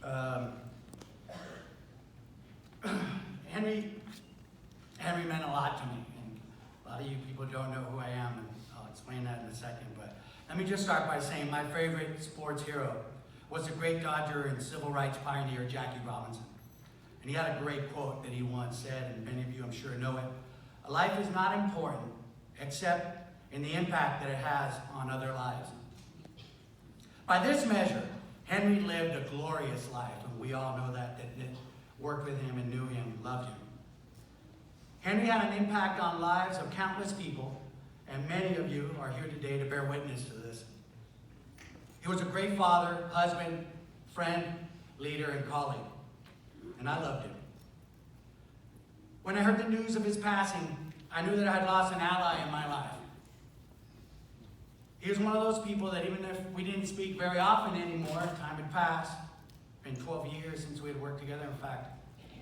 Um, Henry meant a lot to me, and a lot of you people don't know who I am, and I'll explain that in a second. But let me just start by saying my favorite sports hero was the great Dodger and civil rights pioneer Jackie Robinson. And he had a great quote that he once said, and many of you I'm sure know it. A life is not important except in the impact that it has on other lives. By this measure, Henry lived a glorious life, and we all know that worked with him and knew him, loved him. Henry had an impact on lives of countless people, and many of you are here today to bear witness to this. He was a great father, husband, friend, leader, and colleague, and I loved him. When I heard the news of his passing, I knew that I had lost an ally in my life. He was one of those people that even if we didn't speak very often anymore, time had passed. It's been 12 years since we had worked together. In fact,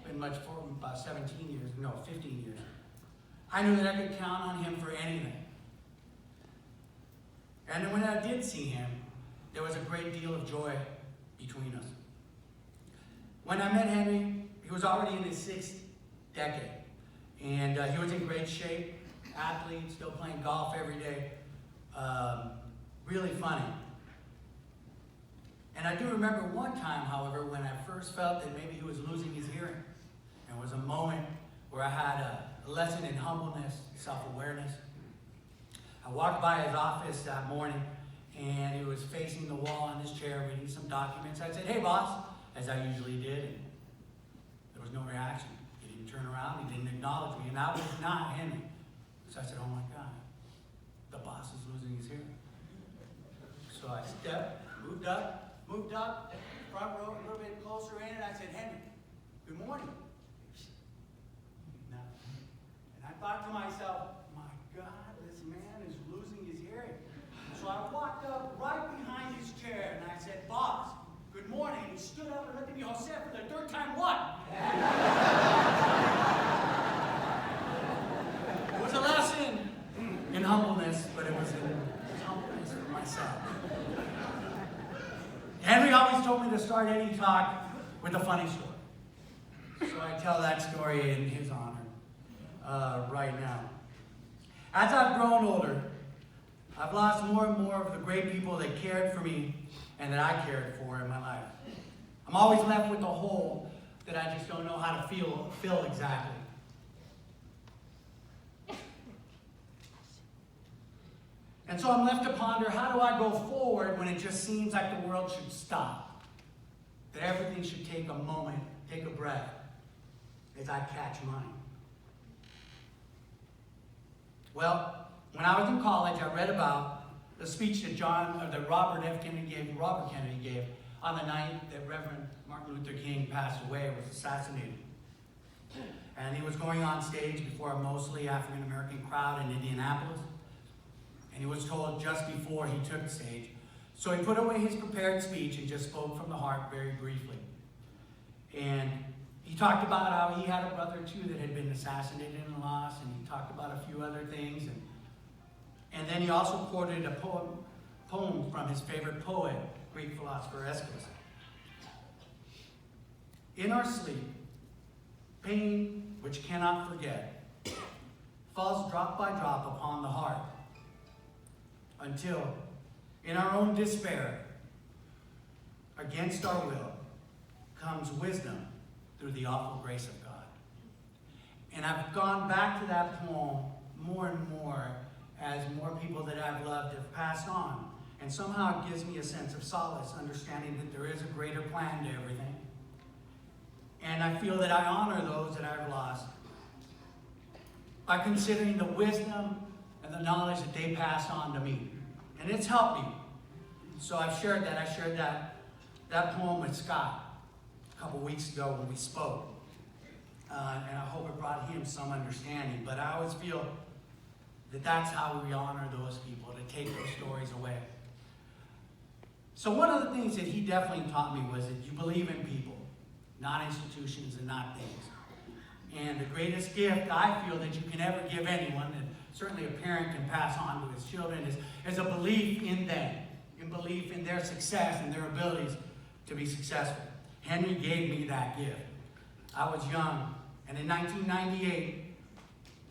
been much for about 15 years. I knew that I could count on him for anything. And when I did see him, there was a great deal of joy between us. When I met Henry, he was already in his 6th decade. And he was in great shape, athlete, still playing golf every day. Really funny. And I do remember one time, however, when I first felt that maybe he was losing his hearing. And it was a moment where I had a lesson in humbleness, self-awareness. I walked by his office that morning, and he was facing the wall in his chair reading some documents. I said, "Hey, boss," as I usually did, and there was no reaction. He didn't turn around, he didn't acknowledge me, and I was not Henry. So I said, "Oh my God, the boss is losing his hearing." So I moved up, front row, a little bit closer in, and I said, "Henry, good morning." No. And I thought to myself, my God, this man is losing his hearing. So I walked up right behind his chair, and I said, "Boss, good morning." And he stood up and looked at me, "Jose, for the third time, what?" It was a lesson in humbleness, but it was in humbleness for myself. Henry always told me to start any talk with a funny story. So I tell that story in his honor right now. As I've grown older, I've lost more and more of the great people that cared for me and that I cared for in my life. I'm always left with a hole that I just don't know how to fill exactly. And so I'm left to ponder, how do I go forward when it just seems like the world should stop? That everything should take a moment, take a breath, as I catch mine. Well, when I was in college, I read about the speech that Robert Kennedy gave on the night that Reverend Martin Luther King passed away, was assassinated. And he was going on stage before a mostly African-American crowd in Indianapolis. And he was told just before he took the stage. So he put away his prepared speech and just spoke from the heart very briefly. And he talked about how he had a brother too that had been assassinated and lost, and he talked about a few other things. And then he also quoted a poem from his favorite poet, Greek philosopher Aeschylus. "In our sleep, pain which cannot forget falls drop by drop upon the heart, until, in our own despair, against our will, comes wisdom through the awful grace of God." And I've gone back to that poem more and more as more people that I've loved have passed on. And somehow it gives me a sense of solace, understanding that there is a greater plan to everything. And I feel that I honor those that I've lost by considering the wisdom and the knowledge that they passed on to me. And it's helped me. So I've shared that. I shared that poem with Scott a couple weeks ago when we spoke. And I hope it brought him some understanding. But I always feel that that's how we honor those people, to take those stories away. So one of the things that he definitely taught me was that you believe in people, not institutions and not things. And the greatest gift I feel that you can ever give anyone, and certainly a parent can pass on to his children, is a belief in them, and belief in their success and their abilities to be successful. Henry gave me that gift. I was young, and in 1998,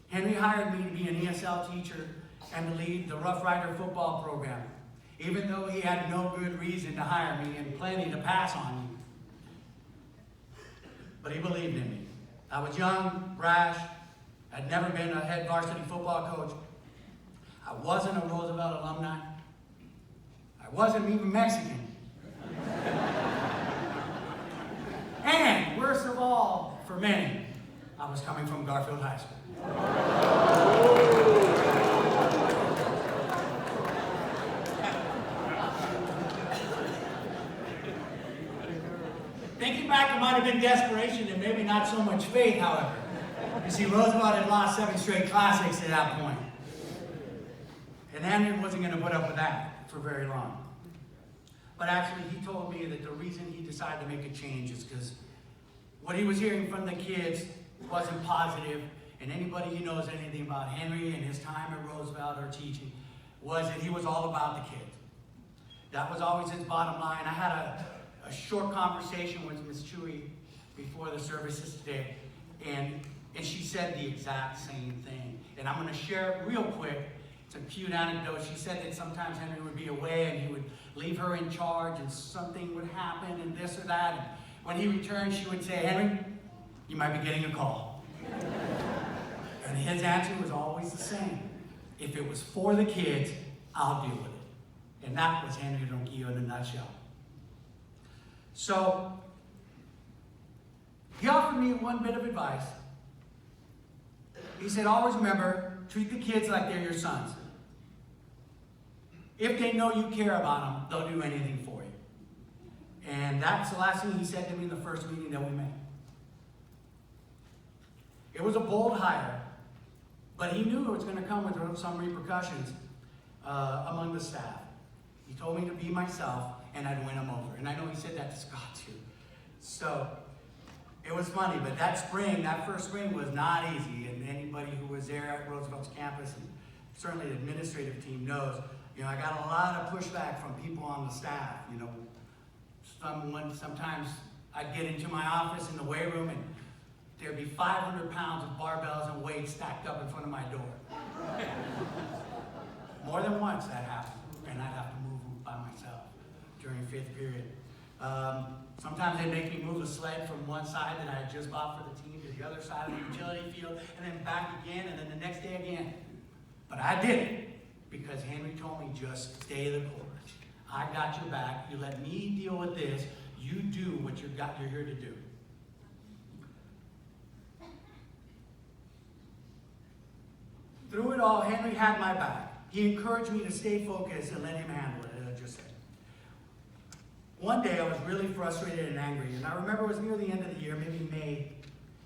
Henry hired me to be an ESL teacher and to lead the Rough Rider football program, even though he had no good reason to hire me and plenty to pass on me. But he believed in me. I was young, brash, had never been a head varsity football coach. I wasn't a Roosevelt alumni. I wasn't even Mexican. And worst of all, for many, I was coming from Garfield High School. Thinking back, it might have been desperation and maybe not so much faith, however. You see, Roosevelt had lost 7 straight classics at that point. And Henry wasn't going to put up with that for very long. But actually, he told me that the reason he decided to make a change is because what he was hearing from the kids wasn't positive, and anybody who knows anything about Henry and his time at Roosevelt or teaching was that he was all about the kids. That was always his bottom line. I had a short conversation with Miss Chewy before the services today, and she said the exact same thing. And I'm going to share it real quick. It's a cute anecdote. She said that sometimes Henry would be away and he would leave her in charge and something would happen and this or that. And when he returned, she would say, "Henry, you might be getting a call." And his answer was always the same. If it was for the kids, I'll deal with it. And that was Henry Ronquillo in a nutshell. So, he offered me one bit of advice. He said, always remember, treat the kids like they're your sons. If they know you care about them, they'll do anything for you. And that's the last thing he said to me in the first meeting that we met. It was a bold hire, but he knew it was going to come with some repercussions among the staff. He told me to be myself, and I'd win them over. And I know he said that to Scott too. So it was funny, but that first spring was not easy. And anybody who was there at Roosevelt's campus, and certainly the administrative team knows, I got a lot of pushback from people on the staff. Sometimes I'd get into my office in the weight room and there'd be 500 pounds of barbells and weights stacked up in front of my door. More than once that happened, and I'd have to move them by myself during 5th period. Sometimes they'd make me move a sled from one side that I had just bought for the team to the other side of the utility field, and then back again, and then the next day again. But I did it because Henry told me, just stay the course. I got your back. You let me deal with this. You do what you're here to do. Through it all, Henry had my back. He encouraged me to stay focused and let him handle it, as I just said. One day, I was really frustrated and angry, and I remember it was near the end of the year, maybe May,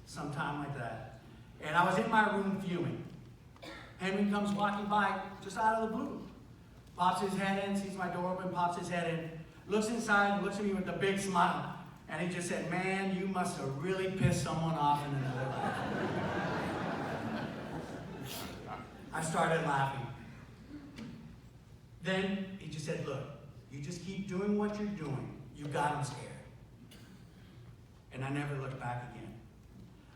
sometime like that. And I was in my room fuming. Henry comes walking by, just out of the blue. Pops his head in, sees my door open, pops his head in, looks inside, looks at me with a big smile. And he just said, "Man, you must have really pissed someone off in another life." I started laughing. Then he just said, "Look, you just keep doing what you're doing. You got him scared." And I never looked back again.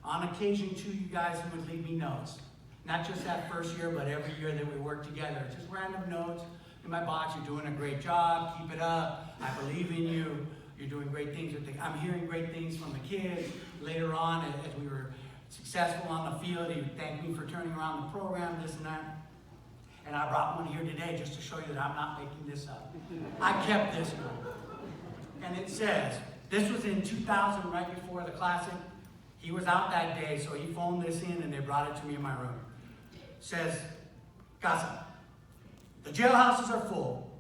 On occasion, too, you guys would leave me notes. Not just that first year, but every year that we worked together. Just random notes in my box. "You're doing a great job. Keep it up. I believe in you. You're doing great things." I'm hearing great things from the kids. Later on, as we were successful on the field, he would thank me for turning around the program, this and that. And I brought one here today just to show you that I'm not making this up. I kept this one. And it says, this was in 2000, right before the Classic. He was out that day, so he phoned this in and they brought it to me in my room. It says, "Casa, the jailhouses are full.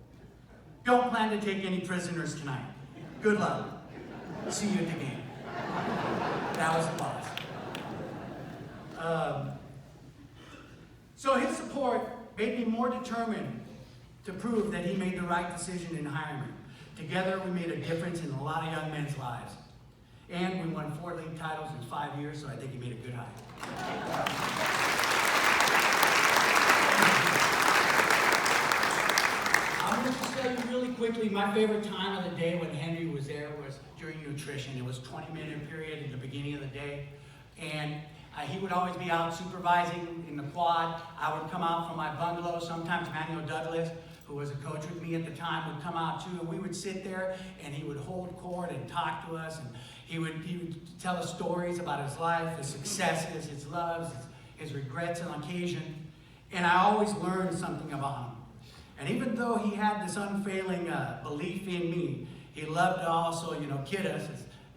Don't plan to take any prisoners tonight. Good luck. See you at the game." That was the boss. So his support made me more determined to prove that he made the right decision in hiring me. Together, we made a difference in a lot of young men's lives. And we won 4 league titles in 5 years, so I think he made a good hire. I'm going to tell you really quickly, my favorite time of the day when Henry was there was during during nutrition. It was a 20-minute period in the beginning of the day. And he would always be out supervising in the quad. I would come out from my bungalow. Sometimes Manuel Douglas, who was a coach with me at the time, would come out too. And we would sit there, and he would hold court and talk to us. And he would tell us stories about his life, his successes, his loves, his regrets on occasion. And I always learned something about him. And even though he had this unfailing belief in me, he loved to also, kid us,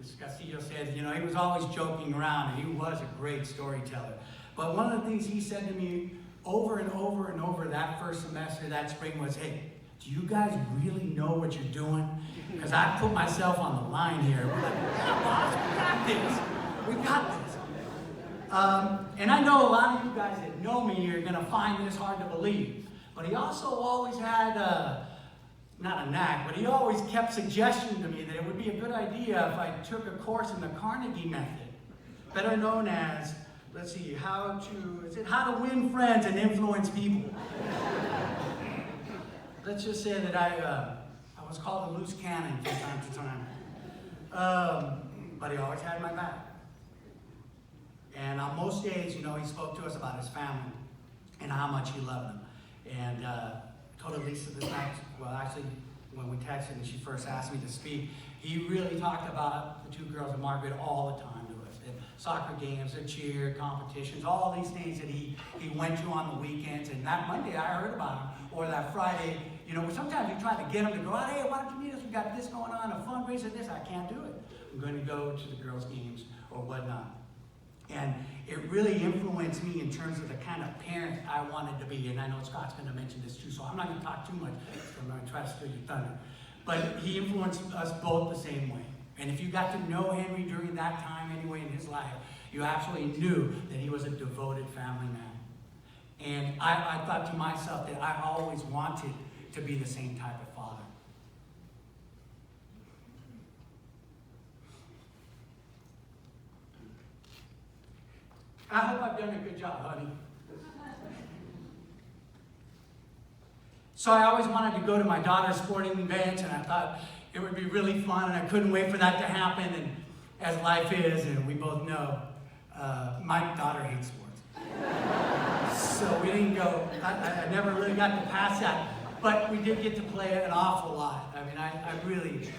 as Castillo said. He was always joking around, and he was a great storyteller. But one of the things he said to me over and over and over that first semester, that spring, was, hey, do you guys really know what you're doing? Because I put myself on the line here. We're like, yeah, boss, we got this. We got this. And I know a lot of you guys that know me are going to find this hard to believe. But he also always had, not a knack, but he always kept suggesting to me that it would be a good idea if I took a course in the Carnegie method, better known as, how to win friends and influence people. Let's just say that I was called a loose cannon from time to time. But he always had my back. And on most days, he spoke to us about his family and how much he loved them. And told Lisa this night, well, actually, when we texted and she first asked me to speak, he really talked about the two girls and Margaret all the time to us. And soccer games, their cheer, competitions, all these things that he went to on the weekends. And that Monday, I heard about him. Or that Friday, sometimes you try to get him to go out, hey, why don't you meet us? We got this going on, a fundraiser, this. I can't do it. I'm going to go to the girls' games or whatnot. And it really influenced me in terms of the kind of parent I wanted to be. And I know Scott's going to mention this too, so I'm not going to talk too much. I'm going to try to steal your thunder. But he influenced us both the same way. And if you got to know Henry during that time anyway in his life, you absolutely knew that he was a devoted family man. And I thought to myself that I always wanted to be the same type of father. I hope I've done a good job, honey. So I always wanted to go to my daughter's sporting events, and I thought it would be really fun, and I couldn't wait for that to happen. And as life is, and we both know, my daughter hates sports. So we didn't go. I never really got to pass that. But we did get to play an awful lot. I mean,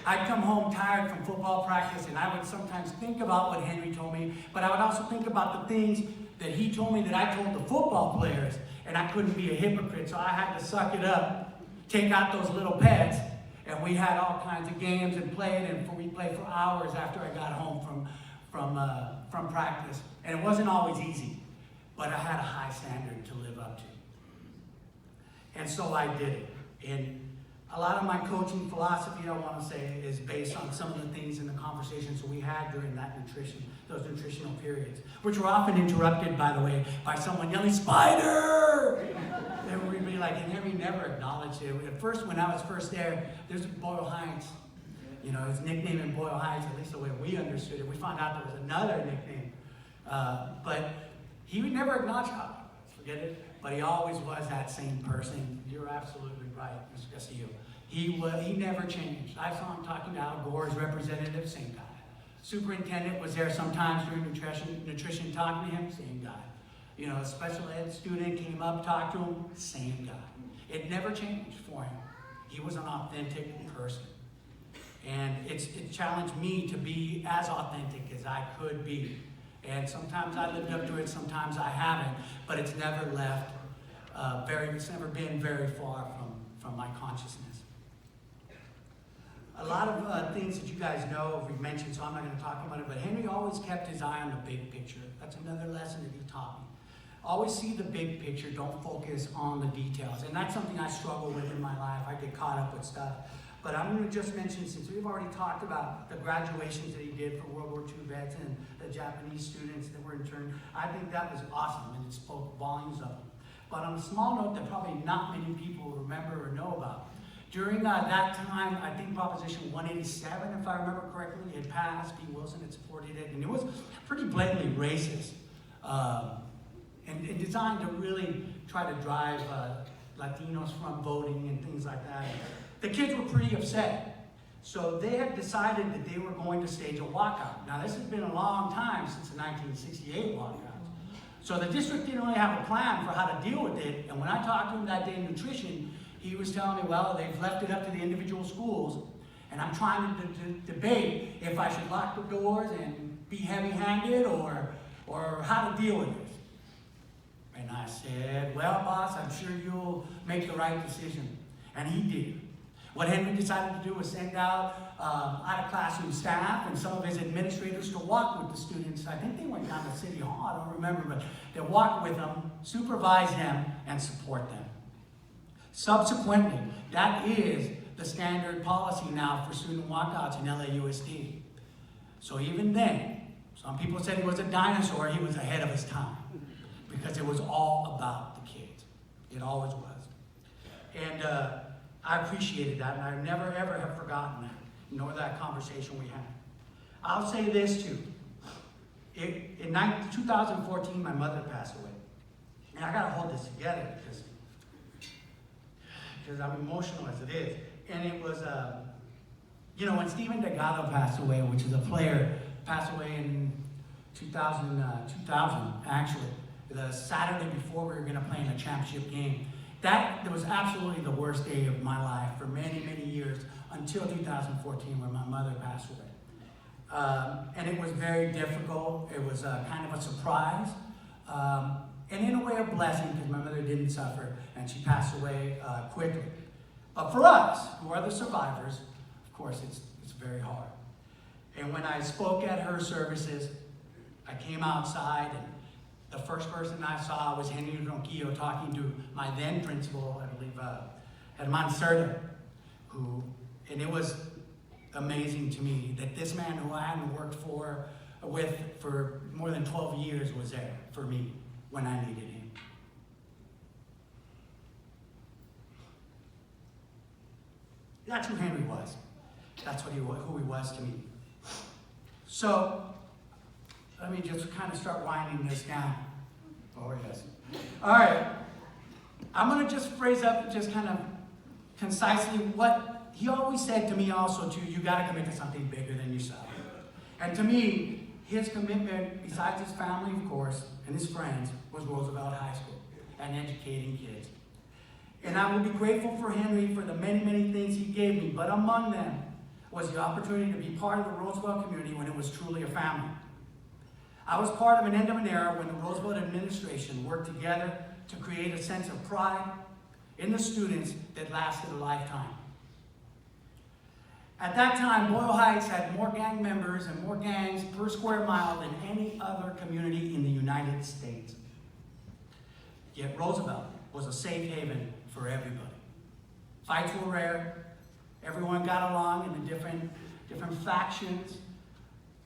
I'd come home tired from football practice, and I would sometimes think about what Henry told me, but I would also think about the things that he told me that I told the football players, and I couldn't be a hypocrite, so I had to suck it up, take out those little pets, and we had all kinds of games and played, and we played for hours after I got home from practice. And it wasn't always easy, but I had a high standard to live up to. And so I did it. And a lot of my coaching philosophy, I want to say, is based on some of the things in the conversations that we had during those nutritional periods, which were often interrupted, by the way, by someone yelling, "Spider!" And we'd be like, and Henry never acknowledged it. At first, when I was first there, there's Boyle Heights. His nickname in Boyle Heights, at least the way we understood it. We found out there was another nickname. But he would never acknowledge, forget it. But he always was that same person. You're absolutely right, Mr. Castillo. He never changed. I saw him talking to Al Gore's representative, same guy. Superintendent was there sometimes during nutrition talking to him, same guy. A special ed student came up, talked to him, same guy. It never changed for him. He was an authentic person. And it challenged me to be as authentic as I could be. And sometimes I lived up to it, sometimes I haven't, but it's never left it's never been very far from my consciousness. A lot of things that you guys know, we've mentioned, so I'm not going to talk about it, but Henry always kept his eye on the big picture. That's another lesson that he taught me. Always see the big picture, don't focus on the details. And that's something I struggle with in my life. I get caught up with stuff. But I'm going to just mention, since we've already talked about the graduations that he did for World War II vets and the Japanese students that were interned, I think that was awesome, and it spoke volumes of them. But on a small note that probably not many people remember or know about, during that time, I think Proposition 187, if I remember correctly, had passed. P. Wilson had supported it, and it was pretty blatantly racist and designed to really try to drive Latinos from voting and things like that. The kids were pretty upset. So they had decided that they were going to stage a walkout. Now this has been a long time since the 1968 walkout. So the district didn't really have a plan for how to deal with it. And when I talked to him that day in nutrition, he was telling me, well, they've left it up to the individual schools. And I'm trying to debate if I should lock the doors and be heavy-handed or how to deal with this. And I said, well, boss, I'm sure you'll make the right decision. And he did. What Henry decided to do was send out out-of-classroom staff and some of his administrators to walk with the students. I think they went down to City Hall, I don't remember, but they walked with them, supervise them, and support them. Subsequently, that is the standard policy now for student walkouts in LAUSD. So even then, some people said he was a dinosaur, he was ahead of his time, because it was all about the kids. It always was. And I appreciated that, and I never ever have forgotten that, nor that conversation we had. I'll say this too. In 2014, my mother passed away. And I gotta hold this together because I'm emotional as it is. And it was, when Steven Delgado passed away, which is a player, passed away in 2000 actually, the Saturday before we were gonna play in a championship game. That was absolutely the worst day of my life for many, many years until 2014 when my mother passed away. And it was very difficult. It was kind of a surprise. And in a way a blessing because my mother didn't suffer and she passed away quickly. But for us, who are the survivors, of course, it's very hard. And when I spoke at her services, I came outside and the first person I saw was Henry Ronquillo talking to my then principal, I believe, at Monserta, and it was amazing to me that this man who I hadn't worked with for more than 12 years was there for me when I needed him. That's who Henry was. That's who he was to me. So, let me just kind of start winding this down. Oh, yes. All right. I'm going to just phrase up just kind of concisely what he always said to me also, too. You got to commit to something bigger than yourself. And to me, his commitment, besides his family, of course, and his friends, was Roosevelt High School and educating kids. And I will be grateful for Henry for the many, many things he gave me, but among them was the opportunity to be part of the Roosevelt community when it was truly a family. I was part of an end of an era when the Roosevelt administration worked together to create a sense of pride in the students that lasted a lifetime. At that time, Boyle Heights had more gang members and more gangs per square mile than any other community in the United States. Yet Roosevelt was a safe haven for everybody. Fights were rare. Everyone got along in the different factions.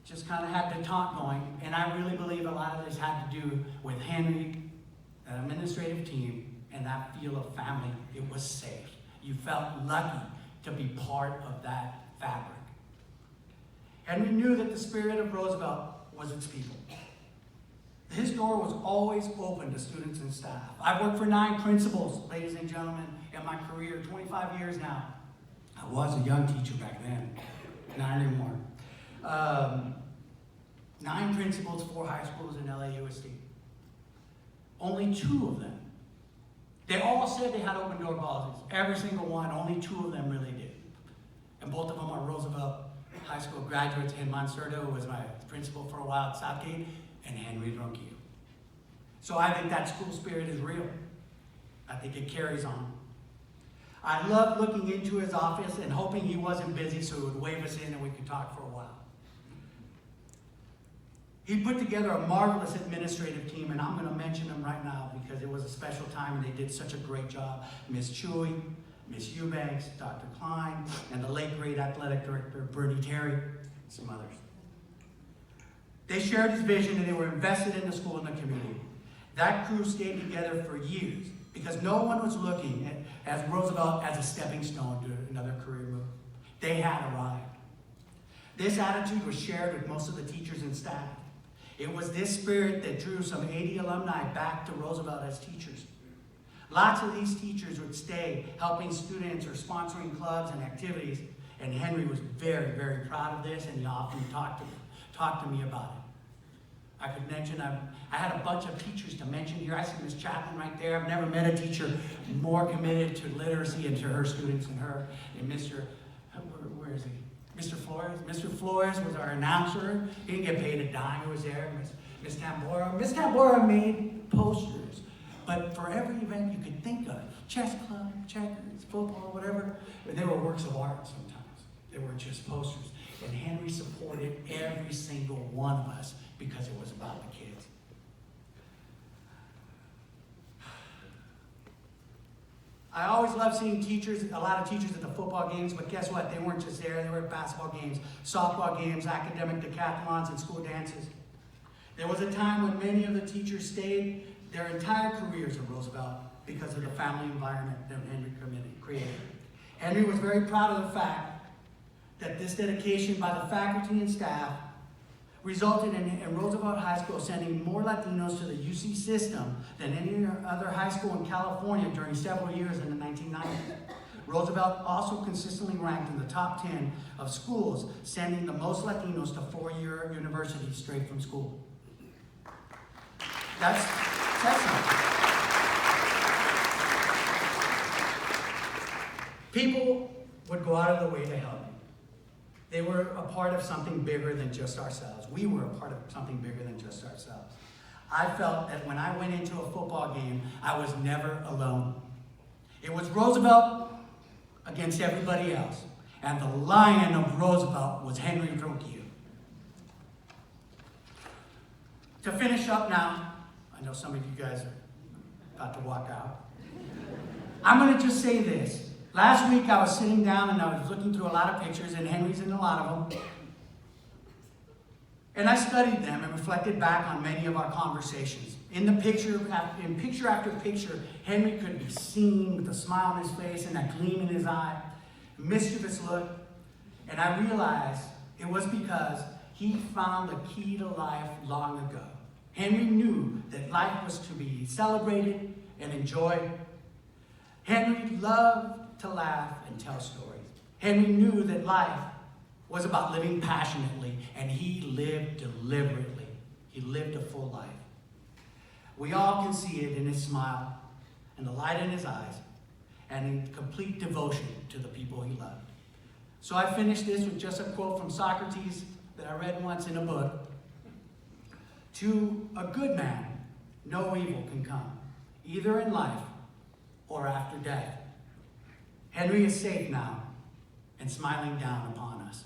Just kind of had the taunt going. And I really believe a lot of this had to do with Henry, that administrative team, and that feel of family. It was safe. You felt lucky to be part of that fabric. Henry knew that the spirit of Roosevelt was its people. His door was always open to students and staff. I've worked for 9 principals, ladies and gentlemen, in my career, 25 years now. I was a young teacher back then, not anymore. 9 principals, 4 high schools in LAUSD. Only 2 of them. They all said they had open door policies. Every single one, only 2 of them really did. And both of them are Roosevelt High School graduates. And Monserta, who was my principal for a while at Southgate, and Henry Ronquillo. So I think that school spirit is real. I think it carries on. I loved looking into his office and hoping he wasn't busy so he would wave us in and we could talk for a while. He put together a marvelous administrative team, and I'm going to mention them right now because it was a special time and they did such a great job. Miss Chewy, Miss Eubanks, Dr. Klein, and the late great athletic director, Bernie Terry, and some others. They shared his vision and they were invested in the school and the community. That crew stayed together for years because no one was looking at Roosevelt as a stepping stone to another career move. They had arrived. This attitude was shared with most of the teachers and staff. It was this spirit that drew some 80 alumni back to Roosevelt as teachers. Lots of these teachers would stay helping students or sponsoring clubs and activities, And Henry was very, very proud of this, and he often talked to me about it. I could mention, I had a bunch of teachers to mention here. I see Miss Chapman right there. I've never met a teacher more committed to literacy and to her students than her. And where is he? Mr. Flores. Mr. Flores was our announcer. He didn't get paid a dime. He was there. Miss Tambora. Miss Tambora made posters. But for every event you could think of, chess club, checkers, football, whatever, they were works of art sometimes. They weren't just posters. And Henry supported every single one of us because it was about the kids. I always loved seeing a lot of teachers at the football games, but guess what? They weren't just there. They were at basketball games, softball games, academic decathlons, and school dances. There was a time when many of the teachers stayed their entire careers at Roosevelt because of the family environment that Henry created. Henry was very proud of the fact that this dedication by the faculty and staff resulted in Roosevelt High School sending more Latinos to the UC system than any other high school in California during several years in the 1990s. Roosevelt also consistently ranked in the top 10 of schools sending the most Latinos to four-year universities straight from school. That's something. People would go out of the way to help me. They were a part of something bigger than just ourselves. We were a part of something bigger than just ourselves. I felt that when I went into a football game, I was never alone. It was Roosevelt against everybody else. And the lion of Roosevelt was Henry Ronquillo. To finish up now, I know some of you guys are about to walk out. I'm going to just say this. Last week I was sitting down and I was looking through a lot of pictures, and Henry's in a lot of them. And I studied them and reflected back on many of our conversations. In picture after picture, Henry could be seen with a smile on his face and that gleam in his eye, a mischievous look. And I realized it was because he found the key to life long ago. Henry knew that life was to be celebrated and enjoyed. Henry loved to laugh and tell stories. Henry knew that life was about living passionately, and he lived deliberately. He lived a full life. We all can see it in his smile, and the light in his eyes, and in complete devotion to the people he loved. So I finished this with just a quote from Socrates that I read once in a book. To a good man, no evil can come, either in life or after death. Henry is safe now and smiling down upon us.